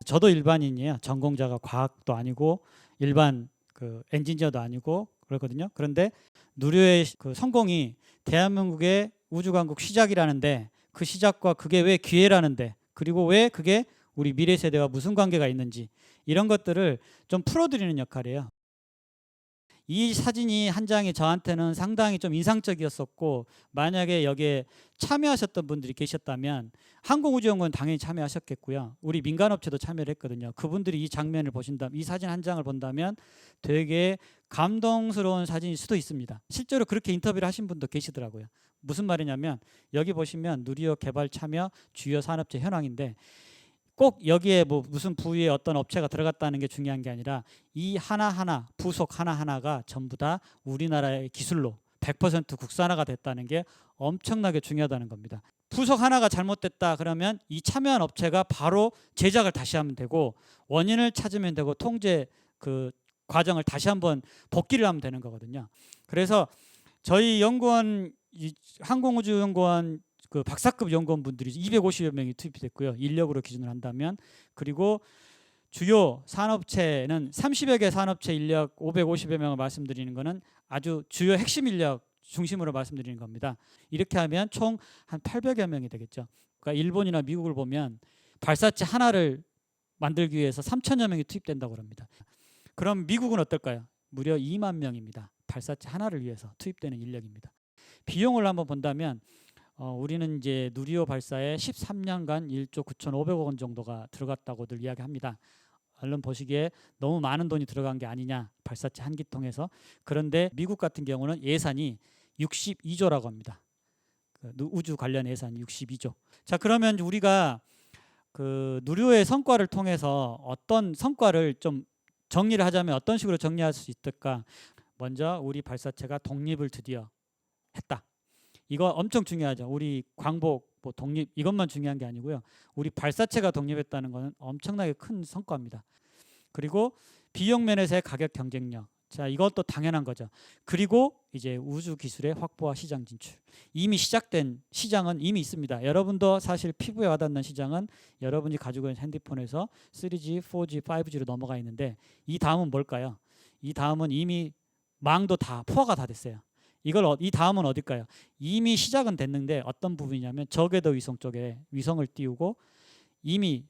저도 일반인이에요. 전공자가 과학도 아니고 일반 그 엔지니어도 아니고 그렇거든요. 그런데 누리호의 그 성공이 대한민국의 우주강국 시작이라는데 그 시작과 그게 왜 기회라는데 그리고 왜 그게 우리 미래 세대와 무슨 관계가 있는지 이런 것들을 좀 풀어드리는 역할이에요. 이 사진이 한 장이 저한테는 상당히 좀 인상적이었었고 만약에 여기에 참여하셨던 분들이 계셨다면 항공우주연구원 당연히 참여하셨겠고요. 우리 민간업체도 참여를 했거든요. 그분들이 이 장면을 보신다면 이 사진 한 장을 본다면 되게 감동스러운 사진일 수도 있습니다. 실제로 그렇게 인터뷰를 하신 분도 계시더라고요. 무슨 말이냐면 여기 보시면 누리호 개발 참여 주요 산업체 현황인데 꼭 여기에 뭐 무슨 부위에 어떤 업체가 들어갔다는 게 중요한 게 아니라 이 하나하나 부속 하나하나가 전부 다 우리나라의 기술로 100% 국산화가 됐다는 게 엄청나게 중요하다는 겁니다. 부속 하나가 잘못됐다 그러면 이 참여한 업체가 바로 제작을 다시 하면 되고 원인을 찾으면 되고 통제 그 과정을 다시 한번 복기를 하면 되는 거거든요. 그래서 저희 연구원 항공우주연구원 그 박사급 연구원분들이 250여 명이 투입이 됐고요. 인력으로 기준을 한다면 그리고 주요 산업체는 30여 개 산업체 인력 550여 명을 말씀드리는 거는 아주 주요 핵심 인력 중심으로 말씀드리는 겁니다. 이렇게 하면 총 한 800여 명이 되겠죠. 그러니까 일본이나 미국을 보면 발사체 하나를 만들기 위해서 3천여 명이 투입된다고 합니다. 그럼 미국은 어떨까요? 무려 2만 명입니다. 발사체 하나를 위해서 투입되는 인력입니다. 비용을 한번 본다면 우리는 이제 누리호 발사에 13년간 1조 9,500억 원 정도가 들어갔다고들 이야기합니다. 얼른 보시기에 너무 많은 돈이 들어간 게 아니냐 발사체 한 기 통해서. 그런데 미국 같은 경우는 예산이 62조라고 합니다. 우주 관련 예산이 62조. 자 그러면 우리가 그 누리호의 성과를 통해서 어떤 성과를 좀 정리를 하자면 어떤 식으로 정리할 수 있을까? 먼저 우리 발사체가 독립을 드디어 했다. 이거 엄청 중요하죠. 우리 광복, 뭐 독립 이것만 중요한 게 아니고요. 우리 발사체가 독립했다는 것은 엄청나게 큰 성과입니다. 그리고 비용 면에서의 가격 경쟁력. 자, 이것도 당연한 거죠. 그리고 이제 우주 기술의 확보와 시장 진출. 이미 시작된 시장은 이미 있습니다. 여러분도 사실 피부에 와닿는 시장은 여러분이 가지고 있는 핸드폰에서 3G, 4G, 5G로 넘어가 있는데 이 다음은 뭘까요? 이 다음은 이미 망도 다 포화가 다 됐어요. 이 다음은 어딜까요? 이미 시작은 됐는데 어떤 부분이냐면 저궤도 위성 쪽에 위성을 띄우고 이미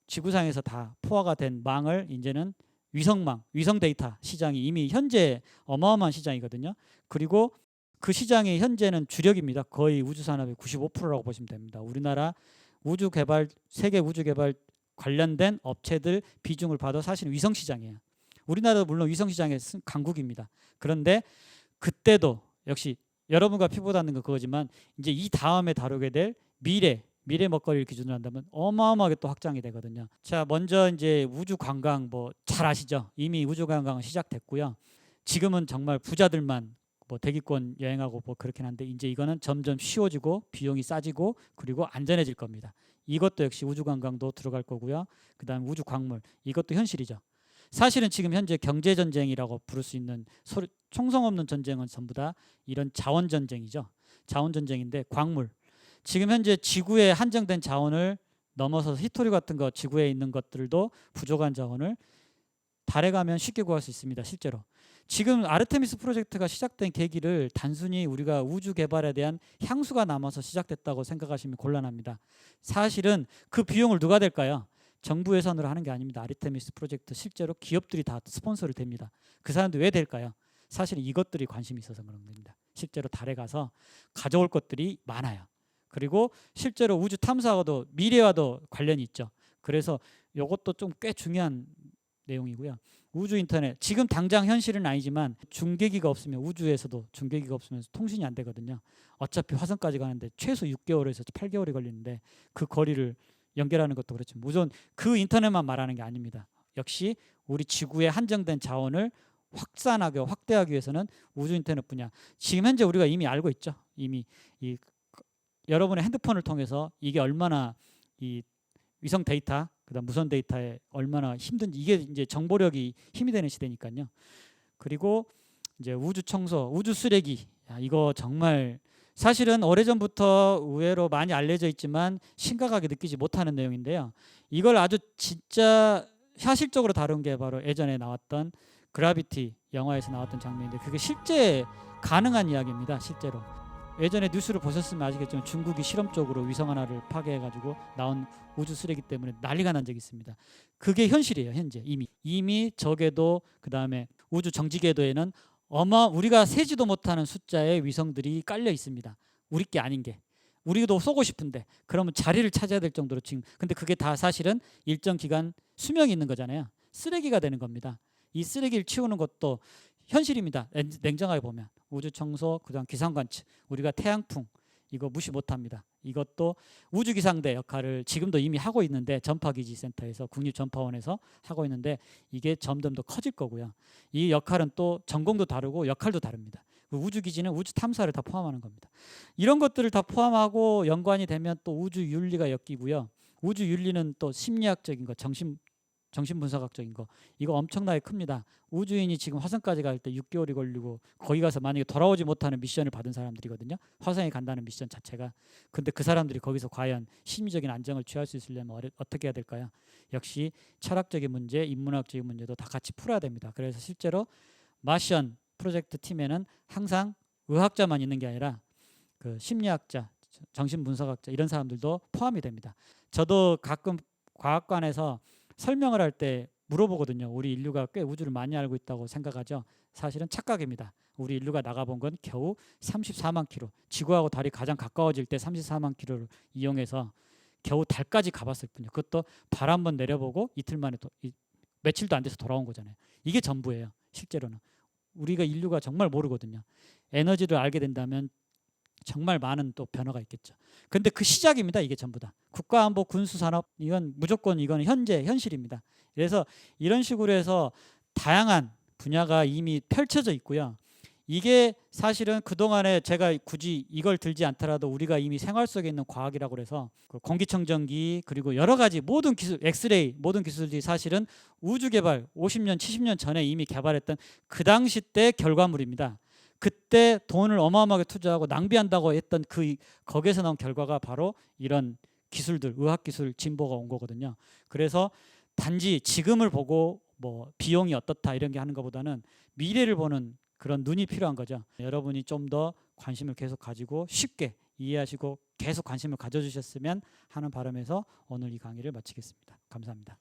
지구상에서 다 포화가 된 망을 이제는 위성망, 위성 데이터 시장이 이미 현재 어마어마한 시장이거든요. 그리고 그 시장이 현재는 주력입니다. 거의 우주 산업의 95%라고 보시면 됩니다. 우리나라 우주 개발, 세계 우주 개발 관련된 업체들 비중을 봐도 사실은 위성 시장이에요. 우리나라도 물론 위성 시장의 강국입니다. 그런데 그때도 역시 여러분과 피부 닿는 거 그거지만 이제 이 다음에 다루게 될 미래 먹거리를 기준으로 한다면 어마어마하게 또 확장이 되거든요. 자, 먼저 이제 우주 관광 뭐 잘 아시죠? 이미 우주 관광은 시작됐고요. 지금은 정말 부자들만 뭐 대기권 여행하고 뭐 그렇긴 한데 이제 이거는 점점 쉬워지고 비용이 싸지고 그리고 안전해질 겁니다. 이것도 역시 우주 관광도 들어갈 거고요. 그다음 우주 광물 이것도 현실이죠. 사실은 지금 현재 경제 전쟁이라고 부를 수 있는 총성 없는 전쟁은 전부 다 이런 자원 전쟁이죠. 자원 전쟁인데 광물. 지금 현재 지구에 한정된 자원을 넘어서서 히토리 같은 거 지구에 있는 것들도 부족한 자원을 달에 가면 쉽게 구할 수 있습니다. 실제로. 지금 아르테미스 프로젝트가 시작된 계기를 단순히 우리가 우주 개발에 대한 향수가 남아서 시작됐다고 생각하시면 곤란합니다. 사실은 그 비용을 누가 댈까요? 정부 예산으로 하는 게 아닙니다. 아르테미스 프로젝트 실제로 기업들이 다 스폰서를 됩니다. 그 사람들 왜 될까요? 사실 이것들이 관심이 있어서 그런 겁니다. 실제로 달에 가서 가져올 것들이 많아요. 그리고 실제로 우주 탐사와도 미래와도 관련이 있죠. 그래서 이것도 좀 꽤 중요한 내용이고요. 우주 인터넷 지금 당장 현실은 아니지만 중계기가 없으면 우주에서도 중계기가 없으면 통신이 안 되거든요. 어차피 화성까지 가는데 최소 6개월에서 8개월이 걸리는데 그 거리를 연결하는 것도 그렇지만 우선 그 인터넷만 말하는 게 아닙니다. 역시 우리 지구의 한정된 자원을 확대하기 위해서는 우주 인터넷 분야. 지금 현재 우리가 이미 알고 있죠. 이미 이 여러분의 핸드폰을 통해서 이게 얼마나 이 위성 데이터, 그다음 무선 데이터에 얼마나 힘든지 이게 이제 정보력이 힘이 되는 시대니까요. 그리고 이제 우주 청소, 우주 쓰레기. 야, 이거 정말 사실은 오래전부터 의외로 많이 알려져 있지만 심각하게 느끼지 못하는 내용인데요. 이걸 아주 진짜 현실적으로 다룬 게 바로 예전에 나왔던 그라비티 영화에서 나왔던 장면인데, 그게 실제 가능한 이야기입니다. 실제로 예전에 뉴스를 보셨으면 아시겠지만 중국이 실험적으로 위성 하나를 파괴해가지고 나온 우주 쓰레기 때문에 난리가 난 적이 있습니다. 그게 현실이에요. 현재 이미 저궤도, 그 다음에 우주 정지궤도에는 우리가 세지도 못하는 숫자의 위성들이 깔려 있습니다. 우리 게 아닌 게. 우리도 쏘고 싶은데 그러면 자리를 찾아야 될 정도로 지금, 근데 그게 다 사실은 일정 기간 수명이 있는 거잖아요. 쓰레기가 되는 겁니다. 이 쓰레기를 치우는 것도 현실입니다. 냉정하게 보면 우주 청소, 그다음 기상 관측, 우리가 태양풍 이거 무시 못합니다. 이것도 우주기상대 역할을 지금도 이미 하고 있는데, 전파기지센터에서 국립전파원에서 하고 있는데 이게 점점 더 커질 거고요. 이 역할은 또 전공도 다르고 역할도 다릅니다. 우주기지는 우주 탐사를 다 포함하는 겁니다. 이런 것들을 다 포함하고 연관이 되면 또 우주윤리가 엮이고요. 우주윤리는 또 심리학적인 거, 정신분석학적인 거, 이거 엄청나게 큽니다. 우주인이 지금 화성까지 갈 때 6개월이 걸리고 거기 가서 만약에 돌아오지 못하는 미션을 받은 사람들이거든요. 화성에 간다는 미션 자체가. 근데 그 사람들이 거기서 과연 심리적인 안정을 취할 수 있으려면 어떻게 해야 될까요? 역시 철학적인 문제, 인문학적인 문제도 다 같이 풀어야 됩니다. 그래서 실제로 마션 프로젝트 팀에는 항상 의학자만 있는 게 아니라 그 심리학자, 정신분석학자 이런 사람들도 포함이 됩니다. 저도 가끔 과학관에서 설명을 할 때 물어보거든요. 우리 인류가 꽤 우주를 많이 알고 있다고 생각하죠. 사실은 착각입니다. 우리 인류가 나가본 건 겨우 34만 킬로, 지구하고 달이 가장 가까워질 때 34만 킬로를 이용해서 겨우 달까지 가봤을 뿐이에요. 그것도 발 한번 내려보고 이틀 만에 며칠도 안 돼서 돌아온 거잖아요. 이게 전부예요. 실제로는 우리가 인류가 정말 모르거든요. 에너지를 알게 된다면 정말 많은 또 변화가 있겠죠. 근데 그 시작입니다. 이게 전부 다. 국가안보, 군수산업, 이건 무조건 이건 현실입니다. 그래서 이런 식으로 해서 다양한 분야가 이미 펼쳐져 있고요. 이게 사실은 그동안에 제가 굳이 이걸 들지 않더라도 우리가 이미 생활 속에 있는 과학이라고 해서 그 공기청정기, 그리고 여러 가지 모든 기술, 엑스레이, 모든 기술들이 사실은 우주 개발 50년, 70년 전에 이미 개발했던 그 당시 때 결과물입니다. 그때 돈을 어마어마하게 투자하고 낭비한다고 했던 거기에서 나온 결과가 바로 이런 기술들, 의학기술 진보가 온 거거든요. 그래서 단지 지금을 보고 뭐 비용이 어떻다 이런 게 하는 것보다는 미래를 보는 그런 눈이 필요한 거죠. 여러분이 좀 더 관심을 계속 가지고 쉽게 이해하시고 계속 관심을 가져주셨으면 하는 바람에서 오늘 이 강의를 마치겠습니다. 감사합니다.